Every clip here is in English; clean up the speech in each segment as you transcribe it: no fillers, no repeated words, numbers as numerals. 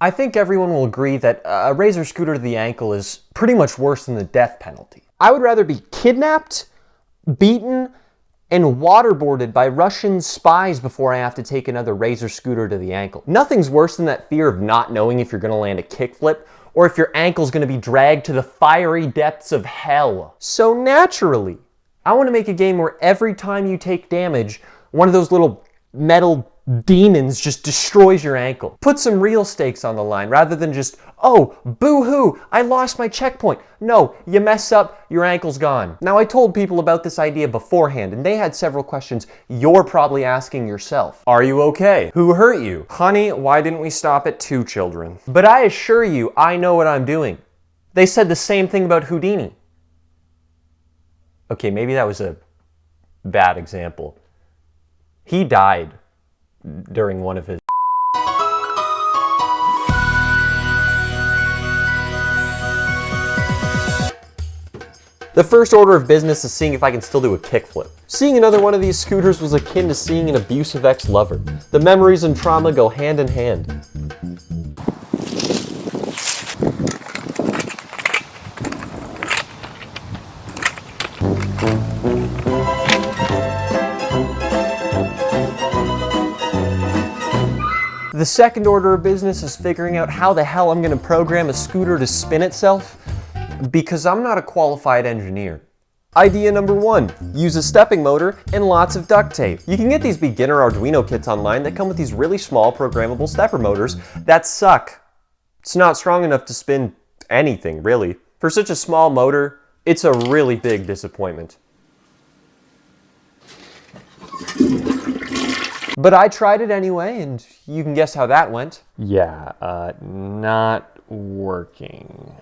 I think everyone will agree that a razor scooter to the ankle is pretty much worse than the death penalty. I would rather be kidnapped, beaten, and waterboarded by Russian spies before I have to take another razor scooter to the ankle. Nothing's worse than that fear of not knowing if you're going to land a kickflip or if your ankle's going to be dragged to the fiery depths of hell. So naturally, I want to make a game where every time you take damage, one of those little metal demons just destroys your ankle. Put some real stakes on the line rather than just, oh, boo-hoo, I lost my checkpoint. No, you mess up, your ankle's gone. Now, I told people about this idea beforehand, and they had several questions you're probably asking yourself. Are you okay? Who hurt you? Honey, why didn't we stop at 2 children? But I assure you, I know what I'm doing. They said the same thing about Houdini. Okay, maybe that was a bad example. He died during one of his. The first order of business is seeing if I can still do a kickflip. Seeing another one of these scooters was akin to seeing an abusive ex-lover. The memories and trauma go hand in hand. The second order of business is figuring out how the hell I'm going to program a scooter to spin itself, because I'm not a qualified engineer. Idea number 1, use a stepping motor and lots of duct tape. You can get these beginner Arduino kits online that come with these really small programmable stepper motors that suck. It's not strong enough to spin anything, really. For such a small motor, it's a really big disappointment. But I tried it anyway, and you can guess how that went. Yeah, not working.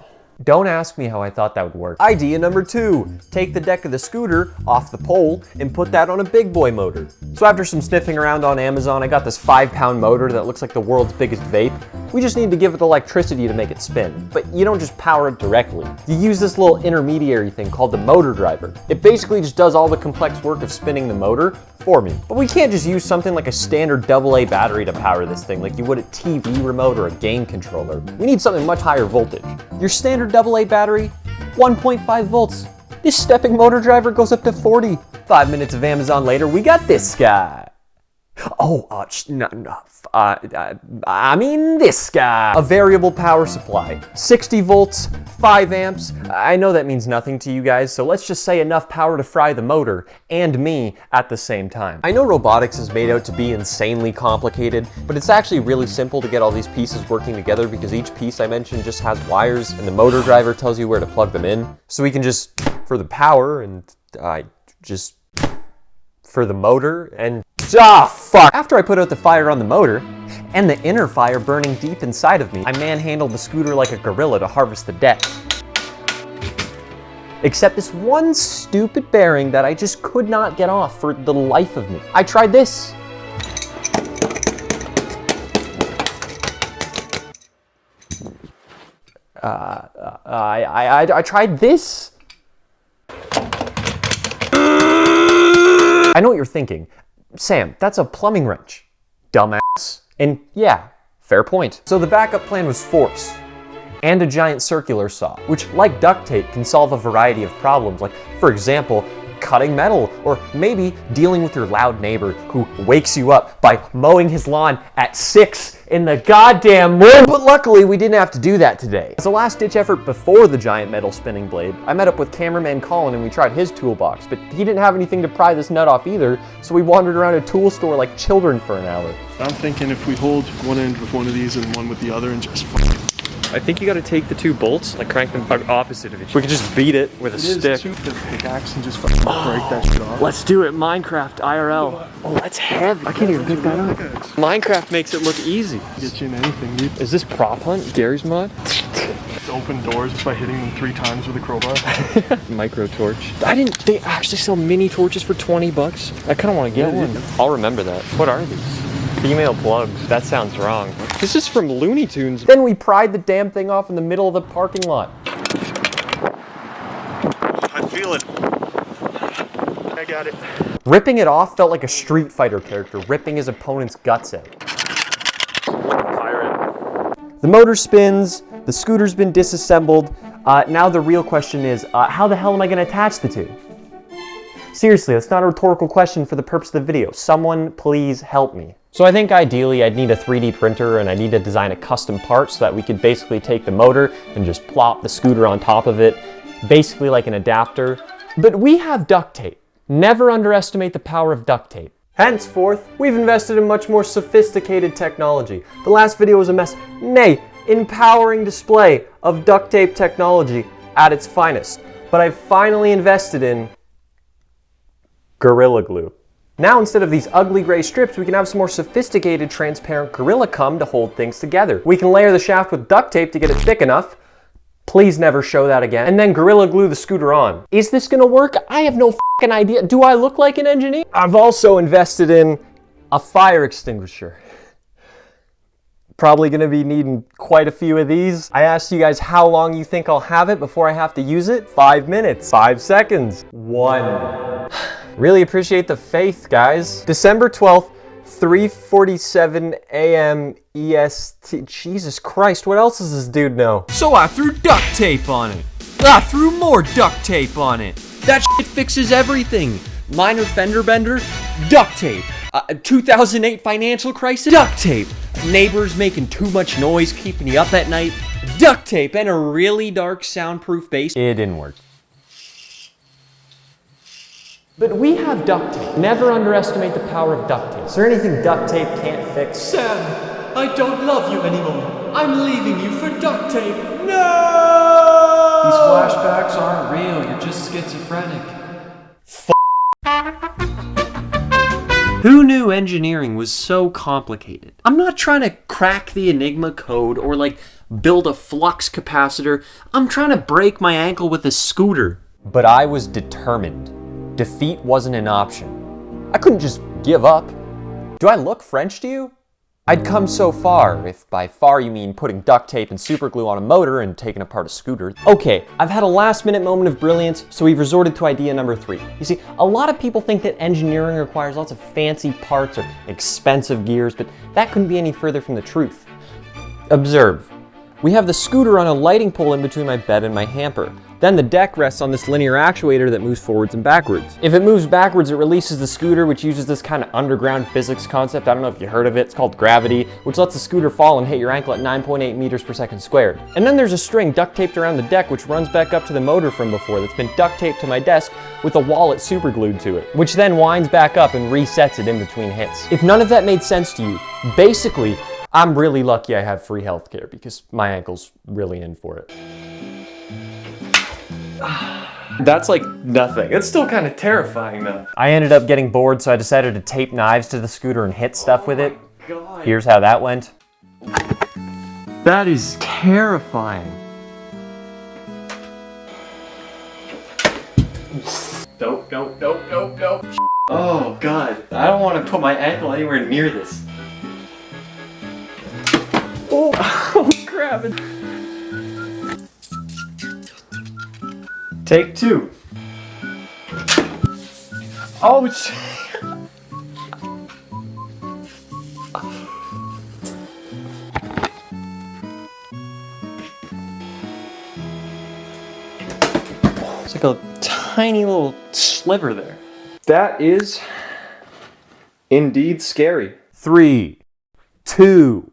Don't ask me how I thought that would work. Idea number 2, take the deck of the scooter off the pole and put that on a big boy motor. So after some sniffing around on Amazon, I got this 5-pound motor that looks like the world's biggest vape. We just need to give it electricity to make it spin. But you don't just power it directly. You use this little intermediary thing called the motor driver. It basically just does all the complex work of spinning the motor for me. But we can't just use something like a standard AA battery to power this thing like you would a TV remote or a game controller. We need something much higher voltage. Your standard AA battery, 1.5 volts. This stepping motor driver goes up to 40. 5 minutes of Amazon later, we got this guy. I mean this guy. A variable power supply, 60 volts, 5 amps. I know that means nothing to you guys, so let's just say enough power to fry the motor and me at the same time. I know robotics is made out to be insanely complicated, but it's actually really simple to get all these pieces working together because each piece I mentioned just has wires and the motor driver tells you where to plug them in. So we can just, for the power and just for the motor and fuck! After I put out the fire on the motor, and the inner fire burning deep inside of me, I manhandled the scooter like a gorilla to harvest the deck. Except this one stupid bearing that I just could not get off for the life of me. I tried this. I tried this. I know what you're thinking. Sam, that's a plumbing wrench, dumbass. And yeah, fair point. So the backup plan was force and a giant circular saw, which, like duct tape, can solve a variety of problems, like, for example, cutting metal, or maybe dealing with your loud neighbor who wakes you up by mowing his lawn at 6 in the goddamn morning. But luckily, we didn't have to do that today. As a last-ditch effort before the giant metal spinning blade, I met up with cameraman Colin and we tried his toolbox, but he didn't have anything to pry this nut off either, so we wandered around a tool store like children for an hour. I'm thinking if we hold one end with one of these and one with the other and just I think you gotta take the 2 bolts, like crank them opposite of each other. We could just beat it with a stick. The pickaxe and just break that shit off. Let's do it, Minecraft, IRL. Oh, that's heavy. I can't even pick that up. Minecraft makes it look easy. Get you in anything, dude. Is this Prop Hunt, Gary's mod? It's open doors by hitting them 3 times with a crowbar. Micro torch. They actually sell mini torches for 20 bucks. I kinda wanna get one. I'll remember that. What are these? Female plugs. That sounds wrong. This is from Looney Tunes. Then we pried the damn thing off in the middle of the parking lot. I feel it. I got it. Ripping it off felt like a Street Fighter character ripping his opponent's guts out. Fire it. The motor spins, the scooter's been disassembled. Now the real question is, how the hell am I gonna attach the two? Seriously, that's not a rhetorical question for the purpose of the video. Someone please help me. So I think ideally I'd need a 3D printer and I need to design a custom part so that we could basically take the motor and just plop the scooter on top of it, basically like an adapter. But we have duct tape. Never underestimate the power of duct tape. Henceforth, we've invested in much more sophisticated technology. The last video was a mess, nay, empowering display of duct tape technology at its finest. But I've finally invested in Gorilla Glue. Now instead of these ugly gray strips, we can have some more sophisticated transparent Gorilla Gum to hold things together. We can layer the shaft with duct tape to get it thick enough. Please never show that again. And then Gorilla Glue the scooter on. Is this gonna work? I have no f***ing idea. Do I look like an engineer? I've also invested in a fire extinguisher. Probably gonna be needing quite a few of these. I asked you guys how long you think I'll have it before I have to use it. 5 minutes, 5 seconds, 1. Really appreciate the faith, guys. December 12th, 3:47 a.m. EST. Jesus Christ, what else does this dude know? So I threw duct tape on it. I threw more duct tape on it. That shit fixes everything. Minor fender bender, duct tape. 2008 financial crisis, duct tape. Neighbors making too much noise, keeping you up at night, duct tape. And a really dark soundproof bass. It didn't work. But we have duct tape. Never underestimate the power of duct tape. Is there anything duct tape can't fix? Sam, I don't love you anymore. I'm leaving you for duct tape. No! These flashbacks aren't real, you're just schizophrenic. Who knew engineering was so complicated? I'm not trying to crack the Enigma code or like build a flux capacitor. I'm trying to break my ankle with a scooter. But I was determined. Defeat wasn't an option. I couldn't just give up. Do I look French to you? I'd come so far, if by far you mean putting duct tape and super glue on a motor and taking apart a scooter. Okay, I've had a last minute moment of brilliance, so we've resorted to idea number 3. You see, a lot of people think that engineering requires lots of fancy parts or expensive gears, but that couldn't be any further from the truth. Observe. We have the scooter on a lighting pole in between my bed and my hamper. Then the deck rests on this linear actuator that moves forwards and backwards. If it moves backwards, it releases the scooter, which uses this kind of underground physics concept. I don't know if you heard of it. It's called gravity, which lets the scooter fall and hit your ankle at 9.8 meters per second squared. And then there's a string duct taped around the deck, which runs back up to the motor from before that's been duct taped to my desk with a wallet super glued to it, which then winds back up and resets it in between hits. If none of that made sense to you, basically, I'm really lucky I have free healthcare because my ankle's really in for it. That's like nothing. It's still kind of terrifying though. I ended up getting bored, so I decided to tape knives to the scooter and hit stuff with it. God. Here's how that went. That is terrifying. Nope. Oh God, I don't want to put my ankle anywhere near this. Oh crap. Take 2. Oh, it's like a tiny little sliver there. That is indeed scary. 3, 2,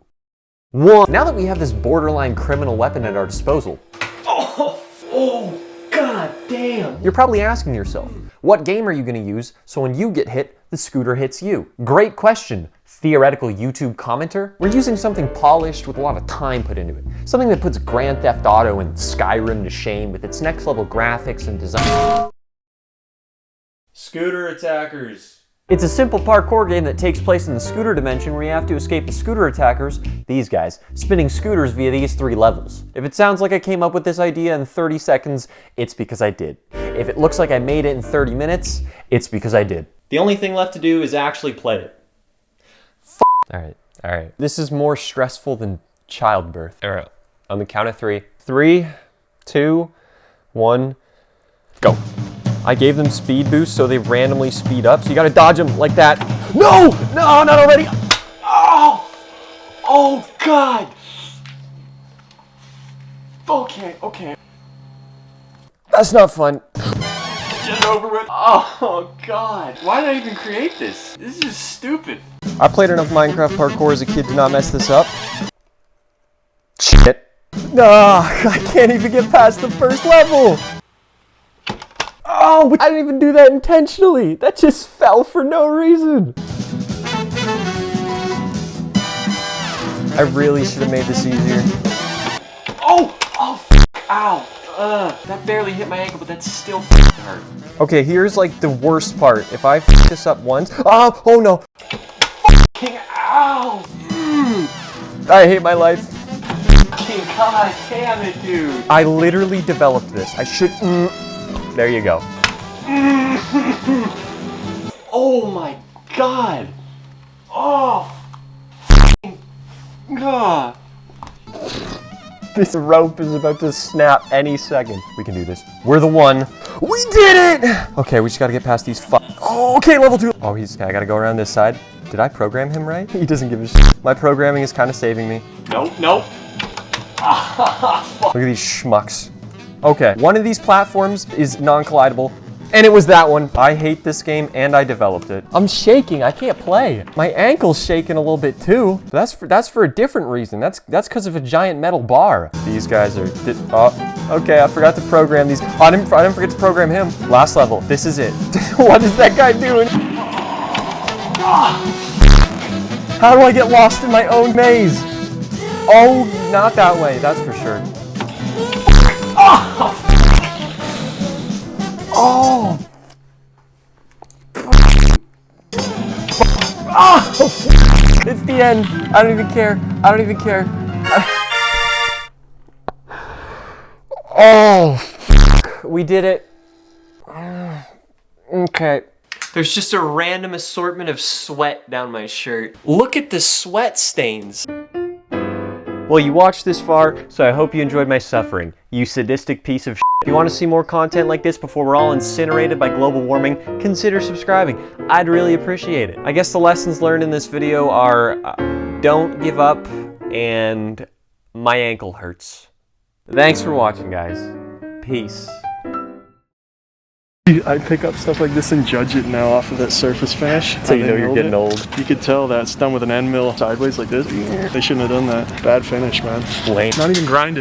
1. Now that we have this borderline criminal weapon at our disposal. Oh, God damn. You're probably asking yourself, what game are you gonna use so when you get hit, the scooter hits you? Great question, theoretical YouTube commenter. We're using something polished with a lot of time put into it. Something that puts Grand Theft Auto and Skyrim to shame with its next level graphics and design. Scooter attackers. It's a simple parkour game that takes place in the scooter dimension where you have to escape the scooter attackers, these guys, spinning scooters via these 3 levels. If it sounds like I came up with this idea in 30 seconds, it's because I did. If it looks like I made it in 30 minutes, it's because I did. The only thing left to do is actually play it. All right. This is more stressful than childbirth. All right, on the count of 3. 3, 2, 1, go. I gave them speed boosts so they randomly speed up, so you gotta dodge them like that. No, not already. Oh God. Okay, okay. That's not fun. Get it over with. Oh god. Why did I even create this? This is stupid. I played enough Minecraft parkour as a kid to not mess this up. Shit. No, I can't even get past the first level. Oh, I didn't even do that intentionally. That just fell for no reason. I really should have made this easier. Oh! Oh, ow. That barely hit my ankle, but that's still hurt. Okay, here's like the worst part. If I f this up once, oh no. Ow! I hate my life. God damn it, dude. I literally developed this. I should, there you go. Oh my god. Oh. God. This rope is about to snap any second. We can do this. We're the one. We did it! Okay, we just gotta get past these Oh, okay, level 2. Oh, I gotta go around this side. Did I program him right? He doesn't give a shit. My programming is kind of saving me. Nope, nope. Look at these schmucks. Okay, one of these platforms is non-collidable, and it was that one. I hate this game, and I developed it. I'm shaking, I can't play. My ankle's shaking a little bit too. That's for a different reason. That's because of a giant metal bar. These guys are, okay, I forgot to program these. I didn't forget to program him. Last level, this is it. What is that guy doing? How do I get lost in my own maze? Oh, not that way, that's for sure. Oh! Oh! Oh! It's the end. I don't even care. I don't even care. Oh! We did it. Okay. There's just a random assortment of sweat down my shirt. Look at the sweat stains. Well, you watched this far, so I hope you enjoyed my suffering, you sadistic piece of shit. If you want to see more content like this before we're all incinerated by global warming, consider subscribing. I'd really appreciate it. I guess the lessons learned in this video are, don't give up, and my ankle hurts. Thanks for watching, guys. Peace. I pick up stuff like this and judge it now off of that surface finish. So you know you're getting old. You could tell that's done with an end mill sideways like this. They shouldn't have done that. Bad finish, man. Lame. Not even grinded.